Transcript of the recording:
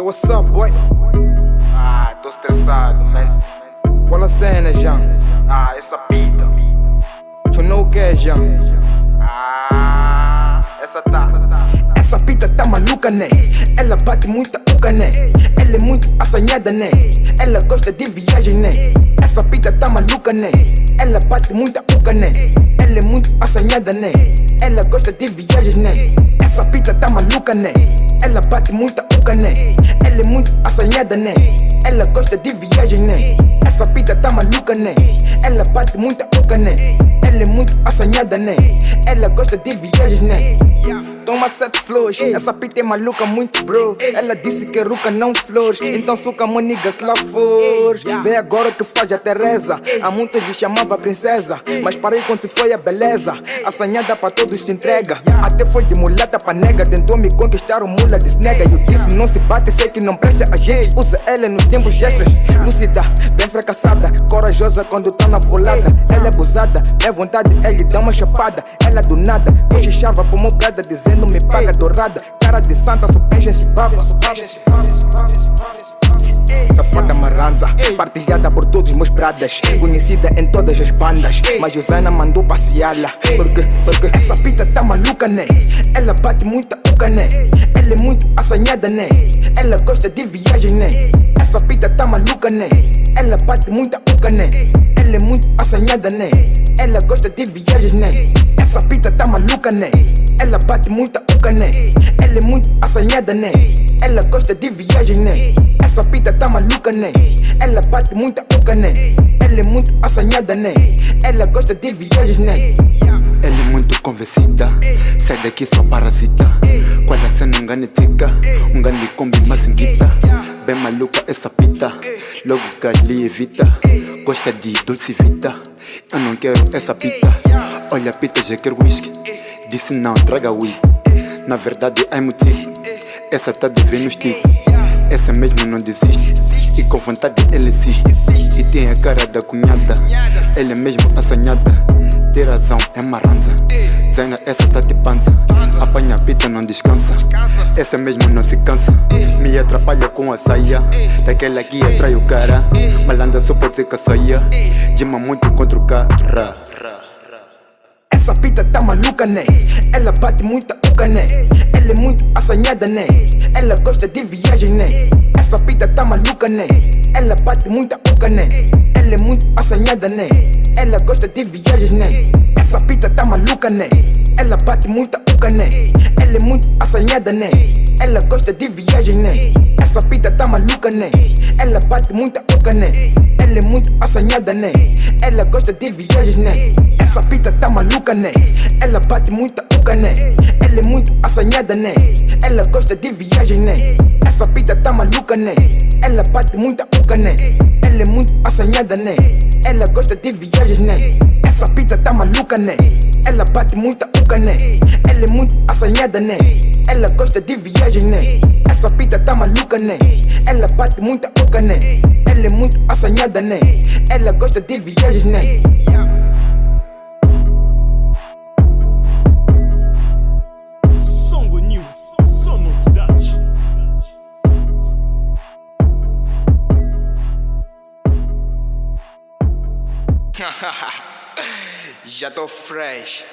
Yo, what's up, boy? Tô estressado, man. Qual a cena, Jean? Essa pita. Tu know o que é, Jean? Essa tá. Essa pita tá maluca, né? Ela bate muita uca, né? Ela é muito assanhada, né? Ela gosta de viagem, né? Essa pita tá maluca, né? Ela bate muita uca, né? Ela é muito assanhada, né? Ela gosta de viagens, né? Essa pita tá maluca, né? Ela bate muita uca, né? Ela é muito assanhada, né? Ela gosta de viagem, né? Essa pita tá maluca, né? Ela bate muita uca, né? Ela é muito assanhada, né? Ela gosta de viagens, né? Toma 7 flores, essa pita é maluca muito, bro. Ela disse que ruca não flores, então suca moniga se lá for. Vê agora o que faz a Teresa. Há muitos lhe chamava princesa, mas parei quando se foi a beleza. Assanhada pra todos se entrega, até foi de mulata pra nega. Tentou me conquistar o mula de snega. Eu disse não se bate, sei que não presta. A gente usa ela nos tempos extras. Lúcida, bem fracassada, corajosa quando tá na bolada. Ela é abusada, é vontade, ele dá uma chapada. Ela do nada, cochichava por uma brada, dizendo me paga dourada. Cara de santa, só peixe se baba. Safada maranza, partilhada por todos meus bradas, conhecida em todas as bandas, mas Josana mandou passeá-la. Porque essa pita tá maluca, né? Ela bate muita uca, né? Ela é muito assanhada, né? Ela gosta de viagem, né? Essa pita tá maluca, né? Ela bate muita uca, né? Ela é muito assanhada, né? Ela gosta de viagens, né? Essa pita tá maluca, né? Ela bate muita uca, né? Ela é muito assanhada, né? Ela gosta de viagem, né? Essa pita tá maluca, né? Ela bate muita uca, né? Ela é muito assanhada, né? Ela gosta de viagens, né? Ela é muito convencida, sai daqui sua parasita. Qual a cena tica, gani combi mazinguita. Bem maluca essa pita, logo gali evita. Gosta de dulce vida, eu não quero essa pita. Olha pita, já quero whisky, disse não, traga weed. Na verdade I'm tic, essa tá devendo stick. Essa mesmo não desiste, e com vontade ela insiste. E tem a cara da cunhada, ela é mesmo assanhada. Ter razão é maranza, Zaina essa tá de panza. Apanha a pita não descansa, essa mesmo não se cansa. Me atrapalha com a saia, daquela que atrai o cara. Malandra só pode ser que saia, gima muito contra o cara. Essa pita tá maluca, né? Ela bate muita uca, né? Ela é muito assanhada, né? Ela gosta de viagem, né? Essa pita tá maluca, né? Ela bate muita uca, né? Ela é muito assanhada, né? Ela gosta de viagens, né? Essa pita tá maluca, né? Ela bate muita uca, né? Ela é muito assanhada, né? Ela gosta de viagem, né? Essa pita tá maluca, né? Ela bate muita uca, né? Ela é muito assanhada, né? Ela gosta de viagens, né? Essa pita tá maluca, né? Ela bate muita uca, né? Ela é muito assanhada, né? Ela gosta de viagem, né? Essa pita tá maluca, né? Ela bate muita uca, né? Ela é muito assanhada, né? Ela gosta de viagens, né? Essa pita tá maluca, né? Ela bate muita uca, né? Ela é muito assanhada, né? Ela gosta de viagem, né? Essa pita tá maluca, né? Ela bate muita uca, né? Ela é muito assanhada, né? Ela gosta de viagens, né? Songo News, só novidades. Já tô fresh.